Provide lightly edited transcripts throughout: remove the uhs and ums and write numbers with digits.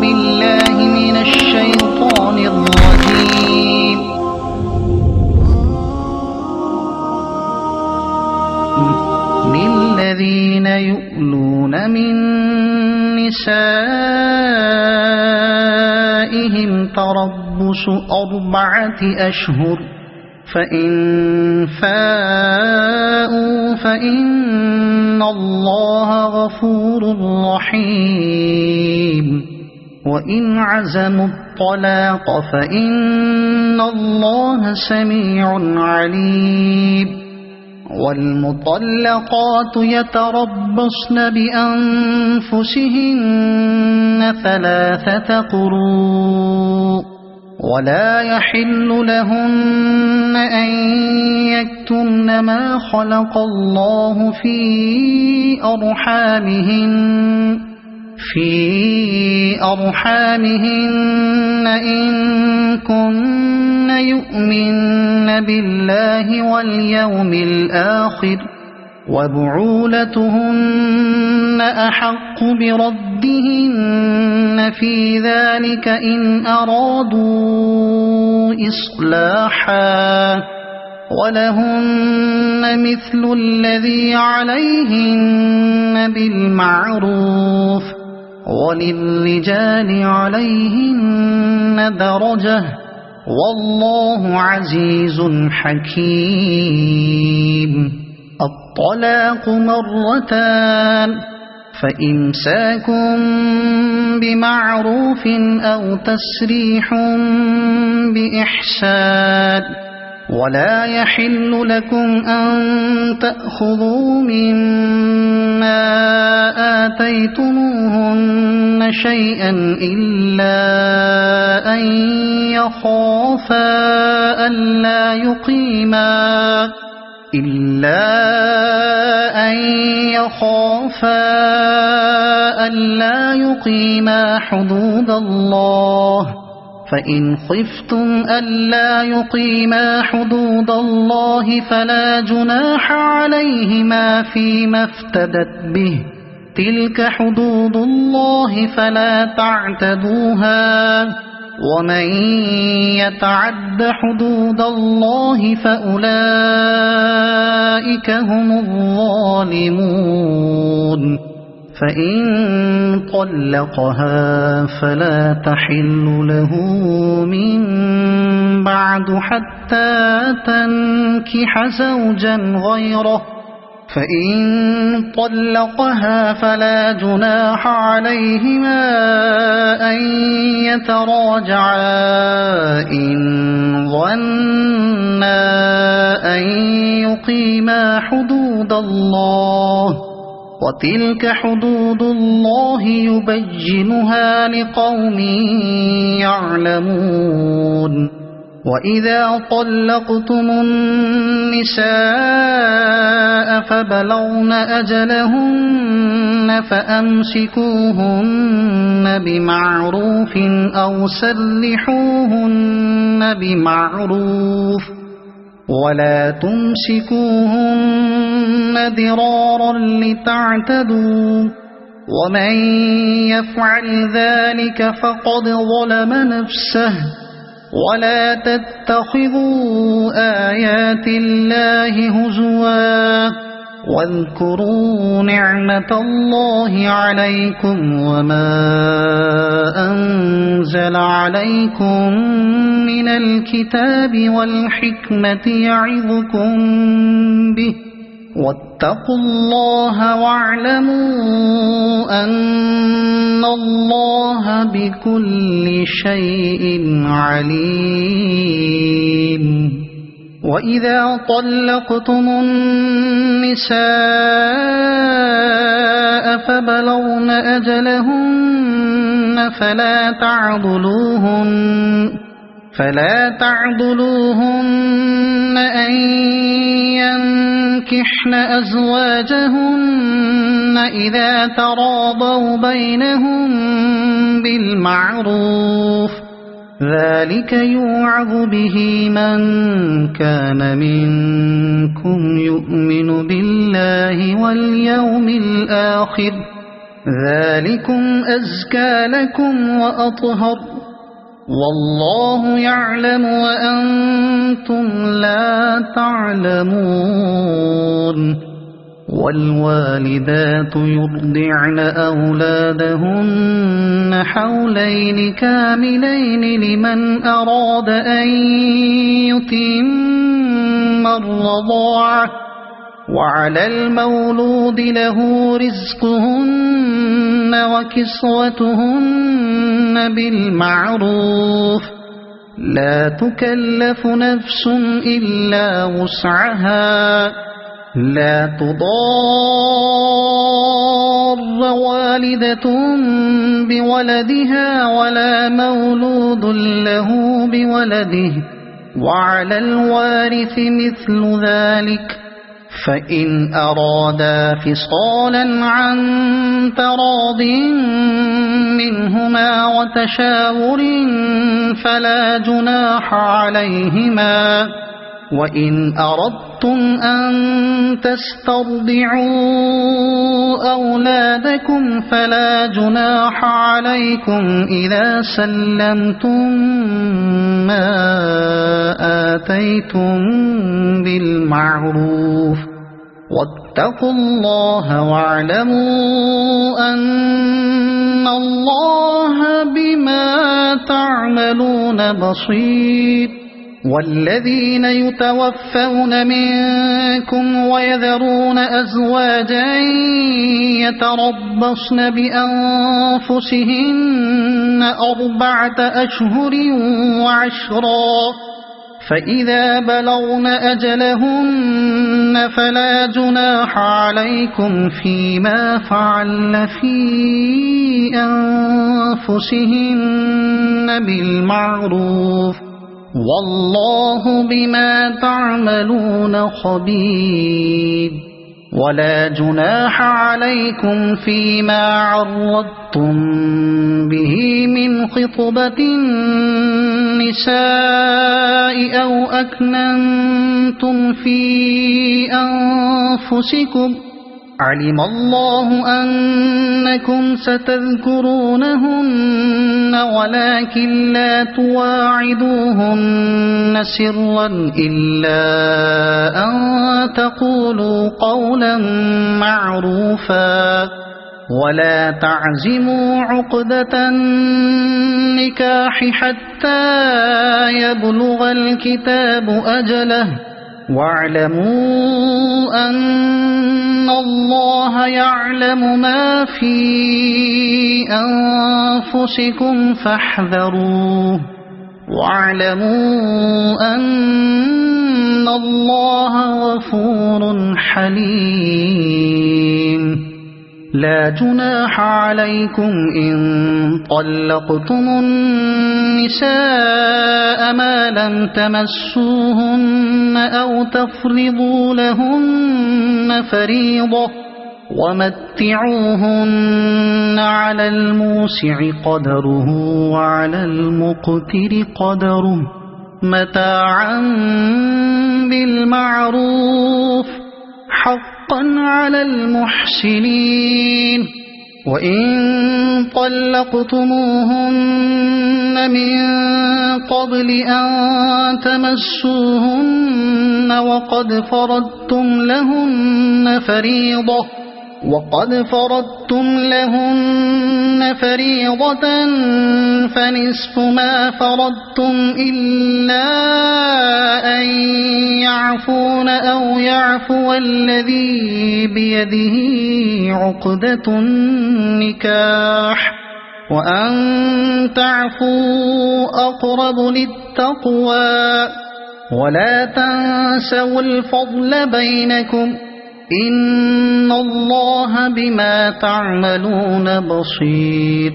بالله من الشيطان الرجيم. للذين يؤلون من نسائهم تربص 4 أشهر فإن فاءوا فإن الله غفور رحيم. وإن عزموا الطلاق فإن الله سميع عليم. والمطلقات يتربصن بأنفسهن 3 قروء ولا يحل لهن أن يكتمن ما خلق الله في أرحامهن إن كن يؤمن بالله واليوم الآخر وبعولتهن أحق بردهن في ذلك إن أرادوا إصلاحا ولهن مثل الذي عليهن بالمعروف وللرجال عليهن درجة والله عزيز حكيم. الطلاق 2 مرتان فإمساك بمعروف أو تسريح بإحسان. ولا يحل لكم أن تأخذوا مما آتيتموهن شيئا إلا أن يخافا ألا يقيما حدود الله. فإن خفتم ألا يقيما حدود الله فلا جناح عليهما فيما افتدت به. تلك حدود الله فلا تعتدوها. ومن يتعد حدود الله فأولئك هم الظالمون. فإن طلقها فلا تحل له من بعد حتى تنكح زوجا غيره. فإن طلقها فلا جناح عليهما أن يتراجعا إن ظنا أن يقيما حدود الله. وتلك حدود الله يبينها لقوم يعلمون. وإذا طلقتم النساء فبلغن أجلهن فأمسكوهن بمعروف أو سرحوهن بمعروف ولا تمسكوهن ضرارا لتعتدوا. ومن يفعل ذلك فقد ظلم نفسه. ولا تتخذوا آيات الله هزوا واذكروا نعمة الله عليكم وما أنزل عليكم من الكتاب والحكمة يعظكم به واتقوا الله واعلموا أن الله بكل شيء عليم. وإذا طلقتم النساء فبلغن أجلهن فلا تعضلوهن أن ينكحن أزواجهن إذا تراضوا بينهم بالمعروف. ذلك يوعظ به من كان منكم يؤمن بالله واليوم الآخر ذلكم أزكى لكم وأطهر والله يعلم وأنتم لا تعلمون والوالدات يرضعن أولادهن حولين كاملين لمن أراد أن يتم الرضاعة وعلى المولود له رزقهن وكسوتهن بالمعروف لا تكلف نفس إلا وسعها لا تضار والدة بولدها ولا مولود له بولده وعلى الوارث مثل ذلك فإن أرادا فصالا عن تراض منهما وتشاور فلا جناح عليهما وإن أردتم أن تسترضعوا أولادكم فلا جناح عليكم إذا سلمتم ما آتيتم بالمعروف واتقوا الله واعلموا أن الله بما تعملون بصير والذين يتوفون منكم ويذرون أزواجا يتربصن بأنفسهن 4 أشهر وعشرا فإذا بلغن أجلهن فلا جناح عليكم فيما فعلن في أنفسهن بالمعروف والله بما تعملون خبير ولا جناح عليكم فيما عرضتم به من خطبة النساء أو أكننتم في أنفسكم علم الله أنكم ستذكرونهن ولكن لا تواعدوهن سرا إلا أن تقولوا قولا معروفا ولا تعزموا عقدة النكاح حتى يبلغ الكتاب أجله واعلموا أن الله يعلم ما في أنفسكم فاحذروه واعلموا أن الله غفور حليم لا جناح عليكم إن طلقتم النساء ما لم تمسوهن أو تفرضوا لهن فريضة ومتعوهن على الموسع قدره وعلى المقتر قدره متاعا بالمعروف حقا على المحسنين وإن طلقتموهن من قبل أن تمسوهن وقد فرضتم لهن فريضة فنصف ما فرضتم إلا أن يعفون أو يعفو الذي بيده عقدة النكاح وأن تعفوا أقرب للتقوى ولا تنسوا الفضل بينكم إن الله بما تعملون بصير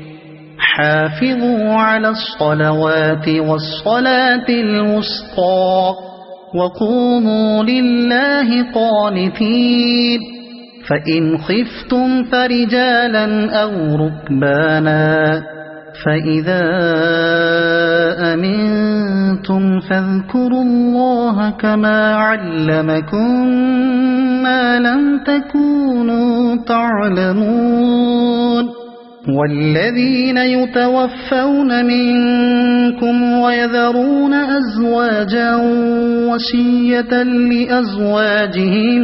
حافظوا على الصلوات والصلاة الوسطى وقوموا لله قانتين فإن خفتم فرجالا أو ركبانا فإذا أمنتم فاذكروا الله كما علمكم ما لم تكونوا تعلمون والذين يتوفون منكم ويذرون أزواجا وصية لأزواجهم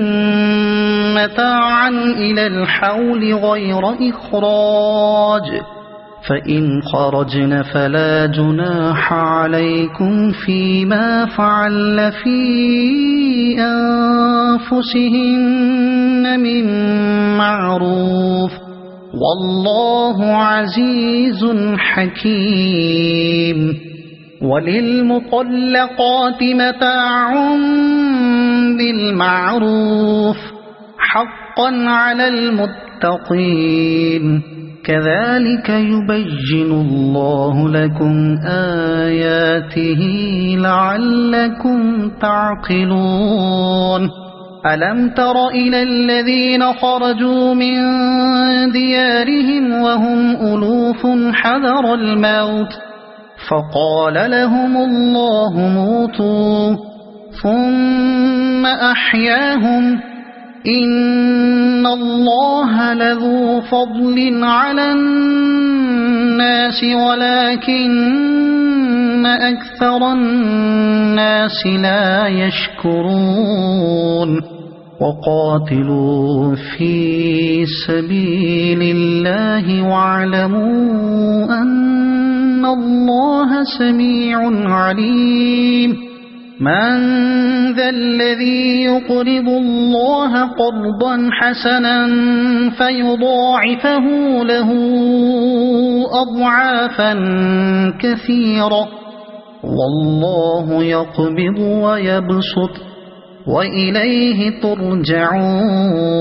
متاعا إلى الحول غير إخراج فإن خرجن فلا جناح عليكم فيما فعل في أنفسهن من معروف والله عزيز حكيم وللمطلقات متاع بالمعروف حقا على المتقين كذلك يبين الله لكم آياته لعلكم تعقلون ألم تر إلى الذين خرجوا من ديارهم وهم ألوف حذر الموت فقال لهم الله موتوا ثم أحياهم إن الله لذو فضل على الناس ولكن أكثر الناس لا يشكرون وقاتلوا في سبيل الله واعلموا أن الله سميع عليم من ذا الذي يقرض الله قرضا حسنا فيضاعفه له أضعافا كثيرة والله يقبض ويبسط وإليه ترجعون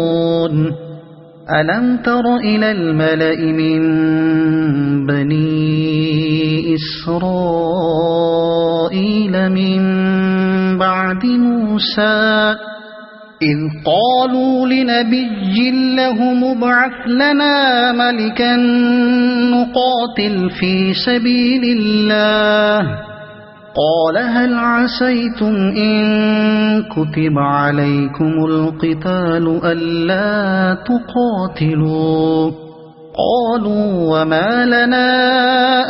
ألم تر إلى الملأ من بني إسرائيل من بعد موسى إذ قالوا لنبي له مبعث لنا ملكا نقاتل في سبيل الله قال هل عسيتم إن كتب عليكم القتال ألا تقاتلوا قالوا وما لنا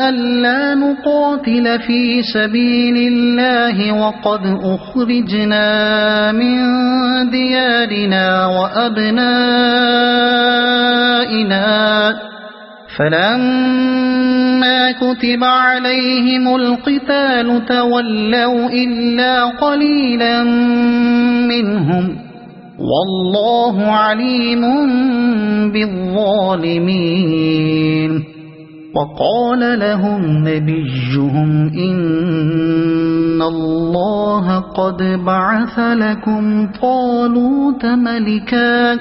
ألا نقاتل في سبيل الله وقد أخرجنا من ديارنا وأبنائنا فلما كتب عليهم القتال تولوا إلا قليلا منهم والله عليم بالظالمين وقال لهم نبيهم إن الله قد بعث لكم طالوت ملكا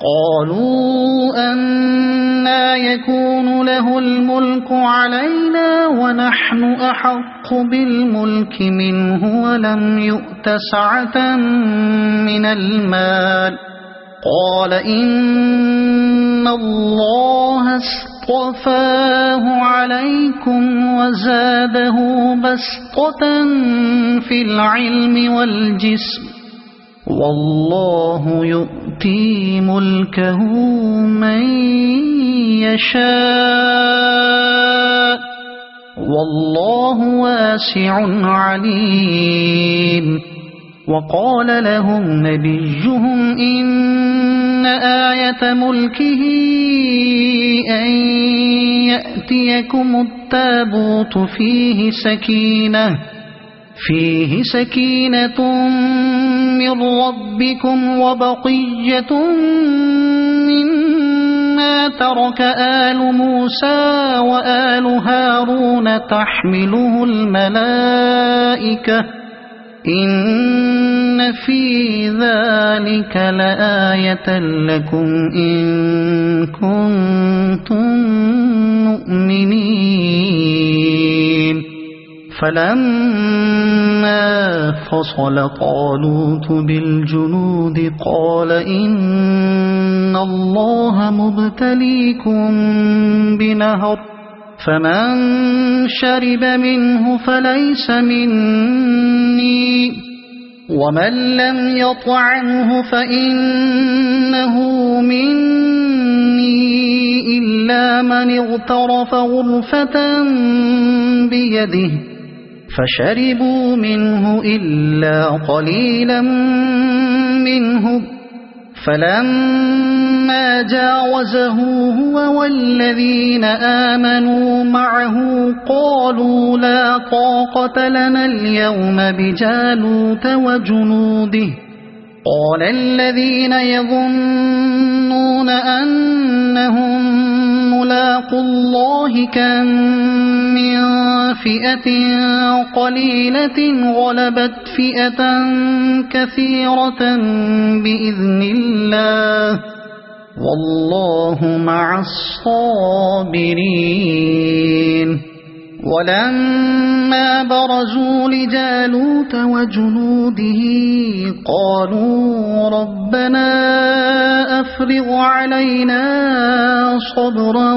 قالوا أنى يكون له الملك علينا ونحن أحق بالملك منه ولم يؤت سعة من المال قال إن الله اصطفاه عليكم وزاده بسطة في العلم والجسم والله يؤتي ملكه من يشاء والله واسع عليم وقال لهم نبيهم إن آية ملكه أن يأتيكم التابوت فيه سكينة من ربكم وبقية مما ترك آل موسى وآل هارون تحمله الملائكة إن في ذلك لآية لكم إن كنتم مؤمنين فلما فصل طالوت بالجنود قال إن الله مبتليكم بنهر فمن شرب منه فليس مني ومن لم يطعمه فإنه مني إلا إلا من اغترف غرفة بيده فشربوا منه إلا قليلا منه فلما جاوزه هو والذين آمنوا معه قالوا لا طاقة لنا اليوم بجالوت وجنوده قال الذين يظنون أنهم ملاقو الله كم من فئة قليلة غلبت فئة كثيرة بإذن الله والله مع الصابرين ولما برزوا لجالوت وجنوده قالوا ربنا أفرغ علينا صبرا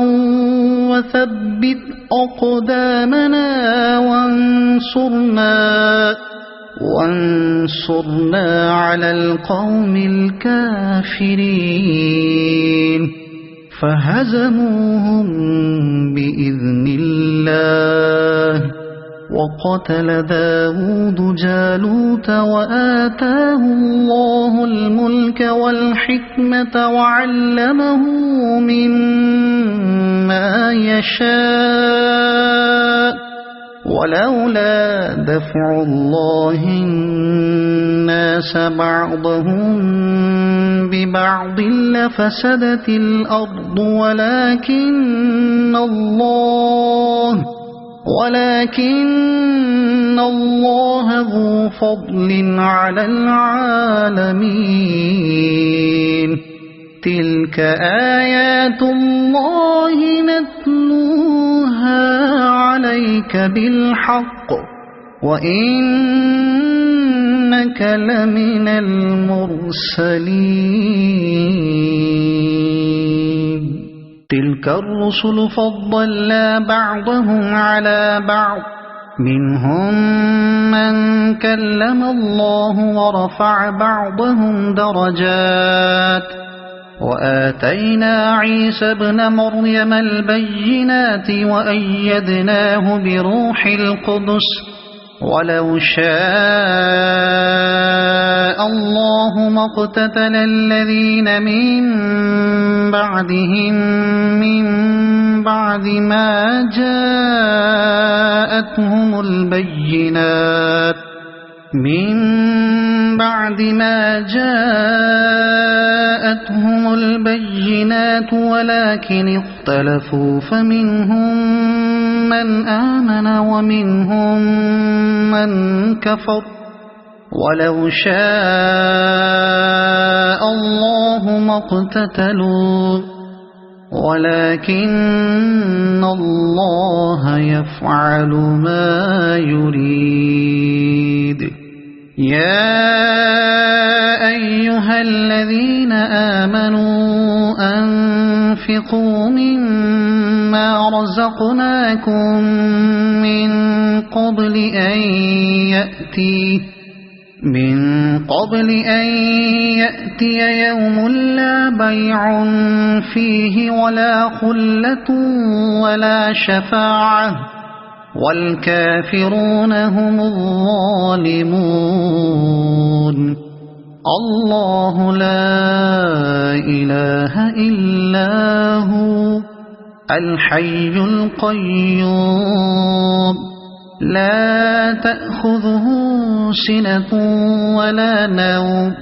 وثبت أقدامنا وانصرنا على القوم الكافرين فهزموهم بإذن الله وقتل داود جالوت وآتاه الله الملك والحكمة وعلمه مما يشاء ولولا دفع الله الناس بعضهم ببعض لفسدت الأرض ولكن الله ذو فضل على العالمين تلك آيات الله نتلوها عليك بالحق وإنك لمن المرسلين تلك الرسل فضلنا بعضهم على بعض منهم من كلم الله ورفع بعضهم درجات وآتينا عيسى ابن مريم البينات وأيدناه بروح القدس ولو شاء الله ما اقتتل الذين من بعدهم من بعد ما جاءتهم البينات ولكن اختلفوا فمنهم من آمن ومنهم من كفر ولو شاء الله ما اقتتلوا ولكن الله يفعل ما يريد يا أيها الذين آمنوا أنفقوا مما رزقناكم من قبل أن يأتي يوم لا بيع فيه ولا خلة ولا شفاعة والكافرون هم الظالمون الله لا إله إلا هو الحي القيوم لا تأخذه سنة ولا نوم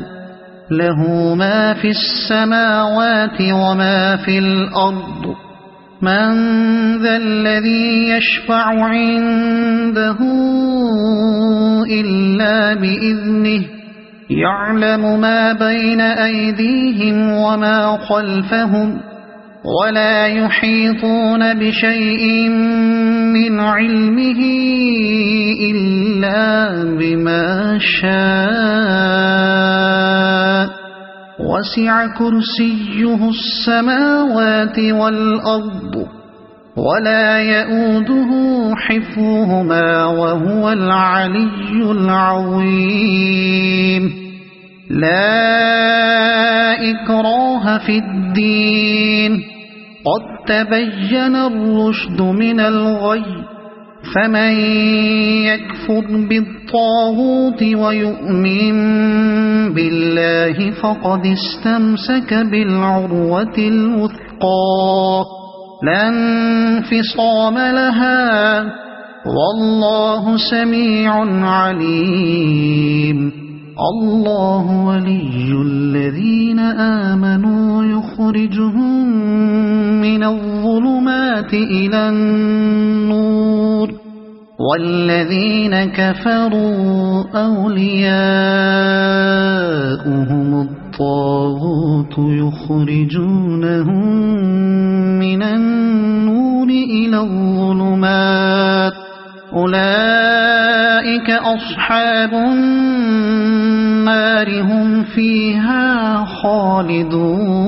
له ما في السماوات وما في الأرض من ذا الذي يشفع عنده إلا بإذنه يعلم ما بين أيديهم وما خلفهم ولا يحيطون بشيء من علمه إلا بما شاء وسع كرسيه السماوات والأرض ولا يؤوده حفظهما وهو العلي العظيم لا إكراه في الدين قد تبين الرشد من الغي فمن يكفر بالطاغوت ويؤمن بالله فقد استمسك بالعروة الوثقى لا انفصام لها والله سميع عليم الله ولي الذين آمنوا يخرجهم من الظلمات إلى النور والذين كفروا أولياؤهم الطاغوت يخرجونهم من النور إلى الظلمات أولئك أصحاب النار هم فيها خالدون